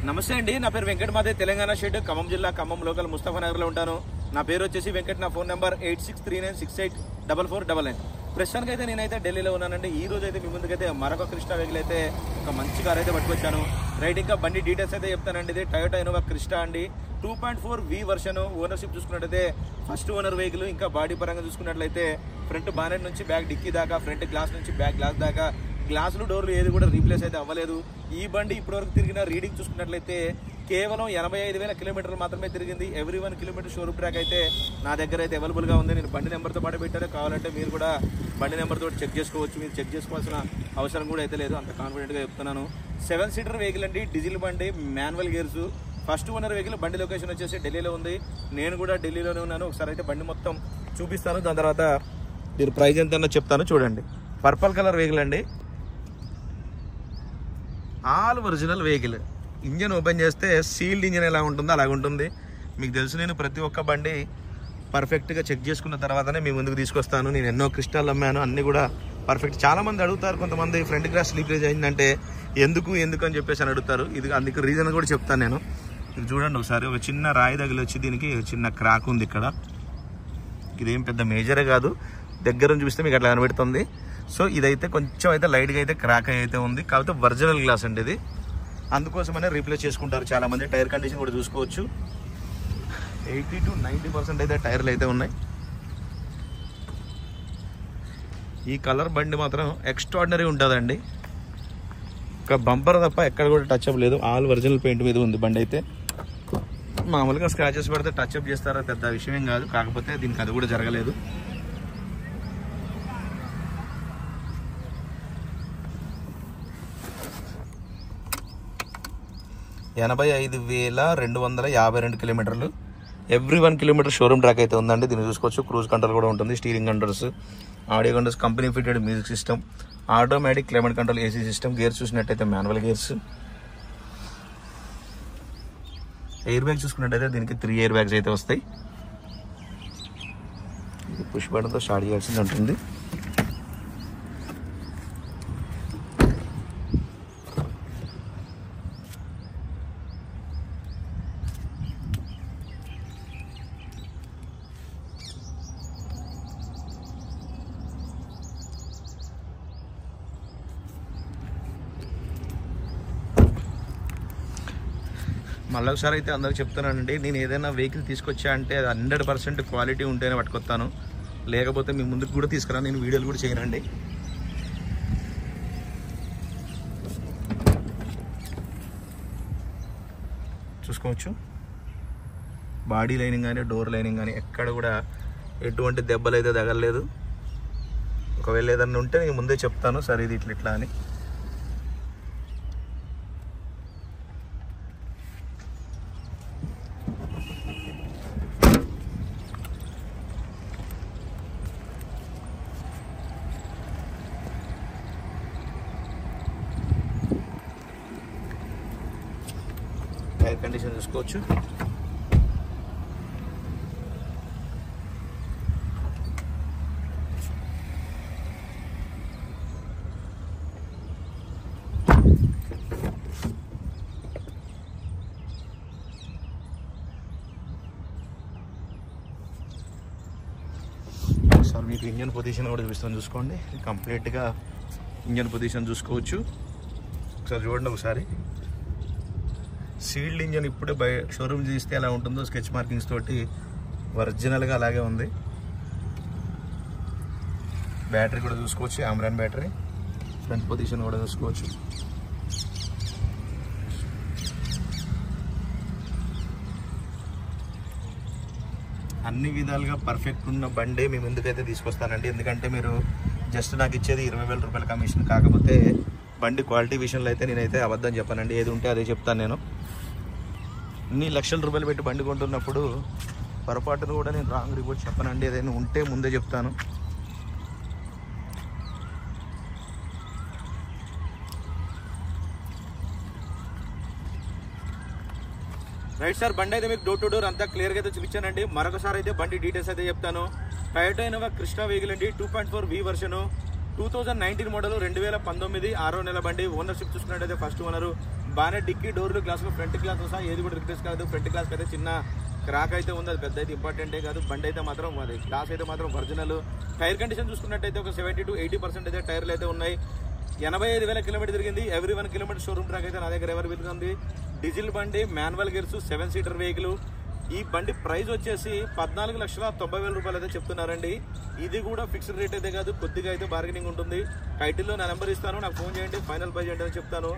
నమస్తే అండి, నా పేరు వెంకట్ మాదే, తెలంగాణ స్టేట్ ఖమ్మం జిల్లా ఖమ్మం లోకల్ ముస్తఫానగర్లో ఉంటాను. నా పేరు వచ్చేసి వెంకట్. నా ఫోన్ నెంబర్ 8639684499. ప్రస్తుతానికి అయితే నేనైతే ఢిల్లీలో ఉన్నానండి. ఈ రోజు అయితే మీ ముందుకైతే మరొక క్రిస్టా వెహికల్ అయితే ఒక మంచి కార్ అయితే పట్టుకొచ్చాను. రైట్, ఇంకా బండి డీటెయిల్స్ అయితే చెప్తానండి. ఇది టయోటా ఇన్నోవా క్రిస్టా అండి, 2.4V వర్షన్. ఓనర్షిప్ చూసుకున్నట్టయితే ఫస్ట్ ఓనర్ వెహికల్. ఇంకా బాడీ పరంగా చూసుకున్నట్లయితే ఫ్రంట్ బానెట్ నుంచి బ్యాక్ డిక్కీ దాకా, ఫ్రంట్ గ్లాస్ నుంచి బ్యాక్ గ్లాస్ దాకా గ్లాసులు డోర్లు ఏది కూడా రీప్లేస్ అయితే అవ్వలేదు. ఈ బండి ఇప్పటివరకు తిరిగిన రీడింగ్ చూసుకున్నట్లయితే కేవలం 85,000 కిలోమీటర్లు మాత్రమే తిరిగింది. ఎవ్రీ 1 కిలోమీటర్ షోరూమ్ ట్రాక్ అయితే నా దగ్గర అయితే అవైలబుల్గా ఉంది. నేను బండి నెంబర్తో పాటు పెట్టాను, కావాలంటే మీరు కూడా బండి నెంబర్తో చెక్ చేసుకోవచ్చు. మీరు చెక్ చేసుకోవాల్సిన అవసరం కూడా అయితే లేదు, అంత కాన్ఫిడెంట్గా చెప్తున్నాను. 7 సీటర్ వెహికల్ అండి, డీజిల్ బండి, manual gears. First owner vehicle. బండి లొకేషన్ వచ్చేసి ఢిల్లీలో ఉంది. నేను కూడా ఢిల్లీలోనే ఉన్నాను. ఒకసారి అయితే బండి మొత్తం చూపిస్తాను, దాని తర్వాత మీరు ప్రైస్ ఎంతన్నా చెప్తాను. చూడండి, పర్పుల్ కలర్ వెహికల్ అండి, all original vehicle. Engine open చేస్తే సీల్డ్ ఇంజన్ ఎలా ఉంటుందో అలాగ ఉంటుంది. మీకు తెలుసు, నేను ప్రతి ఒక్క బండి పర్ఫెక్ట్గా చెక్ చేసుకున్న తర్వాతనే మీ ముందుకు తీసుకొస్తాను. నేను ఎన్నో క్రిస్టాలు అమ్మాను, అన్నీ కూడా పర్ఫెక్ట్. చాలామంది అడుగుతారు, కొంతమంది ఫ్రంట్ గ్లాస్ స్లీపరేజ్ అయిందంటే ఎందుకు అని చెప్పేసి అని అడుగుతారు. ఇది అందుకు రీజన్ కూడా చెప్తాను నేను. ఇది చూడండి ఒకసారి, ఒక చిన్న రాయి తగిలి వచ్చి దీనికి చిన్న క్రాక్ ఉంది ఇక్కడ. ఇదేం పెద్ద మేజరే కాదు, దగ్గర చూపిస్తే మీకు అట్లా కనబడుతుంది. సో ఇదైతే కొంచెం అయితే లైట్గా అయితే క్రాక్ అయితే ఉంది, కాకపోతే ఒరిజినల్ గ్లాస్ అండి ఇది. అందుకోసమనే రీప్లేస్ చేసుకుంటారు చాలామంది. టైర్ కండిషన్ కూడా చూసుకోవచ్చు, 80 to 90% అయితే టైర్లు అయితే ఉన్నాయి. ఈ కలర్ బండి మాత్రం ఎక్స్ట్రాడినరీ ఉంటుందండి. ఒక బంపర్ తప్ప ఎక్కడ కూడా టచ్ అప్ లేదు, ఆల్ ఒరిజినల్ పెయింట్ మీద ఉంది బండి అయితే. మామూలుగా స్క్రాచెస్ పడితే టచ్ అప్ చేస్తారా, పెద్ద విషయం ఏం కాదు. కాకపోతే దీనికి అది కూడా జరగలేదు. $85,252 కిలోమీటర్లు. ఎవ్రీ 1 కిలోమీటర్ షోరూమ్ ట్రాక్ అయితే ఉందండి. దీన్ని చూసుకోవచ్చు. క్రూజ్ కంట్రోల్ కూడా ఉంటుంది, steering controls, audio controls, company fitted music system, automatic climate control, AC system. Gears చూసినట్టయితే మాన్యువల్ గేర్స్. ఎయిర్ బ్యాగ్ చూసుకున్నట్టయితే దీనికి 3 ఎయిర్ బ్యాగ్స్ అయితే వస్తాయి. పుష్ బటన్తో స్టార్ట్ చేయాల్సింది ఉంటుంది. మళ్ళీ ఒకసారి అయితే అందరికి చెప్తున్నానండి, నేను ఏదైనా వెహికల్ తీసుకొచ్చా అంటే అది 100% క్వాలిటీ ఉంటేనే పట్టుకొస్తాను, లేకపోతే మీ ముందుకు కూడా తీసుకురాను. నేను వీడియోలు కూడా చేయనండి. చూసుకోవచ్చు, బాడీ లైనింగ్ కానీ డోర్ లైనింగ్ కానీ ఎక్కడ కూడా ఎటువంటి దెబ్బలు అయితే తగలలేదు. ఒకవేళ ఏదన్నా ఉంటే నేను ముందే చెప్తాను, సరే ఇది ఇట్లా అని. టైర్ కండిషన్ చూసుకోవచ్చు. ఒకసారి మీకు ఇంజన్ పొజిషన్ కూడా చూపిస్తాను, చూసుకోండి. కంప్లీట్గా ఇంజన్ పొజిషన్ చూసుకోవచ్చు. ఒకసారి చూడండి ఒకసారి. సీల్డ్ ఇంజన్ ఇప్పుడే షోరూమ్ తీస్తే ఎలా ఉంటుందో స్కెచ్ మార్కింగ్స్ తోటి ఒరిజినల్గా అలాగే ఉంది. బ్యాటరీ కూడా చూసుకోవచ్చు, ఆమ్రాన్ బ్యాటరీ. ఫ్రంట్ పొజిషన్ కూడా చూసుకోవచ్చు. అన్ని విధాలుగా పర్ఫెక్ట్ ఉన్న బండి మీ ముందుకైతే తీసుకొస్తానండి. ఎందుకంటే మీరు జస్ట్ నాకు ఇచ్చేది 20,000 రూపాయల కమిషన్. కాకపోతే బండి క్వాలిటీ విషయంలో అయితే నేనైతే అబద్ధం చెప్పానండి, ఏది ఉంటే అదే చెప్తాను నేను. ఇన్ని లక్షల రూపాయలు పెట్టి బండి కొంటున్నప్పుడు పొరపాటును కూడా నేను రాంగ్ రిపోర్ట్ చెప్పనండి, ఏదైనా ఉంటే ముందే చెప్తాను. రైట్ సార్, బండి అయితే మీకు డోర్ టు డోర్ అంతా క్లియర్గా అయితే చూపించానండి. మరొకసారి అయితే బండి డీటెయిల్స్ అయితే చెప్తాను. టయోటా ఇన్నోవా క్రిస్టా వెహికల్ అండి, 2.4V వర్షన్, 2019 మోడల్, 2019 6వ నెల బండి. ఓనర్షిప్ చూసుకున్నట్టయితే ఫస్ట్ ఓనరు. బాగానే డిక్కీ డోర్లు గ్లాసులు ఫ్రంట్ గ్లాస్ సహా ఏది కూడా రిప్లేస్ కాదు. ఫ్రంట్ గ్లాస్ అయితే చిన్న క్రాక్ అయితే ఉంది, అది పెద్ద అయితే ఇంపార్టెంటే కాదు. బండి అయితే మాత్రం అది గ్లాస్ అయితే మాత్రం ఒరిజినల్. టైర్ కండిషన్ చూసుకున్నట్టయితే ఒక 70 to 80% అయితే టైర్లు అయితే ఉన్నాయి. 85,000 కిలోమీటర్ తిరిగింది. ఎవ్రీ 1 కిలోమీటర్ షోరూమ్ ట్రాక్ అయితే నా దగ్గర అవైలబుల్గా ఉంది. డీజిల్ బండి, మాన్యువల్ గేర్స్, 7 సీటర్ వెహికల్. ఈ బండి ప్రైస్ వచ్చేసి 14,90,000 రూపాయలు అయితే చెప్తున్నారండి. ఇది కూడా ఫిక్స్డ్ రేట్ అయితే కాదు, కొద్దిగా అయితే బార్గెనింగ్ ఉంటుంది. టైటిల్లో నా నెంబర్ ఇస్తాను, నాకు ఫోన్ చేయండి, ఫైనల్ ప్రైస్ చేయండి అని చెప్తాను.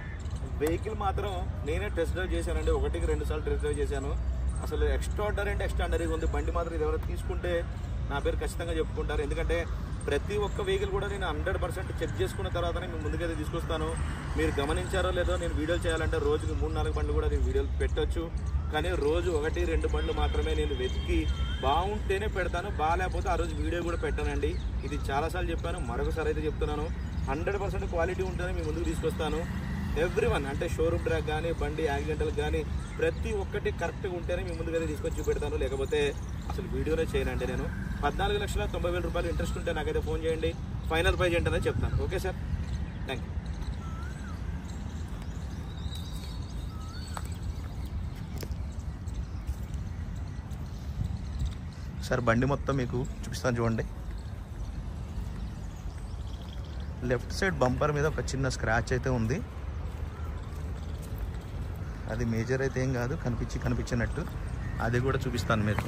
వెహికల్ మాత్రం నేనే టెస్ట్ డ్రైవ్ చేశానండి, 1-2 సార్లు టెస్ట్ డ్రైవ్ చేశాను. అసలు ఎక్స్ట్రాడనరీ అంటే ఎక్స్ట్రాడనరీగా ఉంది బండి మాత్రం. ఇది ఎవరైనా తీసుకుంటే నా పేరు ఖచ్చితంగా చెప్పుకుంటారు. ఎందుకంటే ప్రతి ఒక్క వెహికల్ కూడా నేను 100% చెక్ చేసుకున్న తర్వాతనే మేము ముందుకైతే తీసుకొస్తాను. మీరు గమనించారో లేదో, నేను వీడియోలు చేయాలంటే రోజుకి 3-4 బండ్లు కూడా నేను వీడియోలు పెట్టవచ్చు. కానీ రోజు 1-2 బండ్లు మాత్రమే నేను వెతికి బాగుంటేనే పెడతాను, బాగాలేకపోతే ఆ రోజు వీడియో కూడా పెట్టానండి. ఇది చాలాసార్లు చెప్పాను, మరొకసారి అయితే చెప్తున్నాను. 100% క్వాలిటీ ఉంటేనే మీ ముందుకు తీసుకొస్తాను. ఎవ్రీవన్ అంటే షోరూమ్ ట్రాక్ కానీ, బండి యాక్సిడెంటల్ కానీ ప్రతి ఒక్కటి కరెక్ట్గా ఉంటేనే మీ ముందుకైతే తీసుకొచ్చి పెడతాను, లేకపోతే అసలు వీడియోనే చేయనండి. నేను 14,90,000 రూపాయలు ఇంట్రెస్ట్ ఉంటే నాకైతే ఫోన్ చేయండి, ఫైనల్ ప్రైజ్ ఏంటనే చెప్తాను. Okay sir, thank you. Sir బండి మొత్తం మీకు చూపిస్తాను చూడండి. లెఫ్ట్ సైడ్ బంపర్ మీద ఒక చిన్న స్క్రాచ్ అయితే ఉంది, అది మేజర్ అయితే ఏం కాదు, కనిపించినట్టు. అది కూడా చూపిస్తాను మీకు.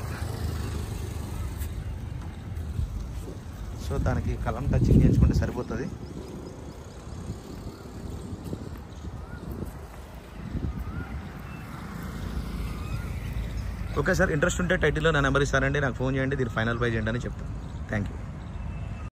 సో దానికి కలం టచింగ్ చేయించుకుంటే సరిపోతుంది. ఓకే సార్, ఇంట్రెస్ట్ ఉంటే టైటిల్లో నా నెంబర్ ఇస్తానండి, నాకు ఫోన్ చేయండి, దీని ఫైనల్ ప్రైజ్ ఏంటని చెప్తాను. Thank you.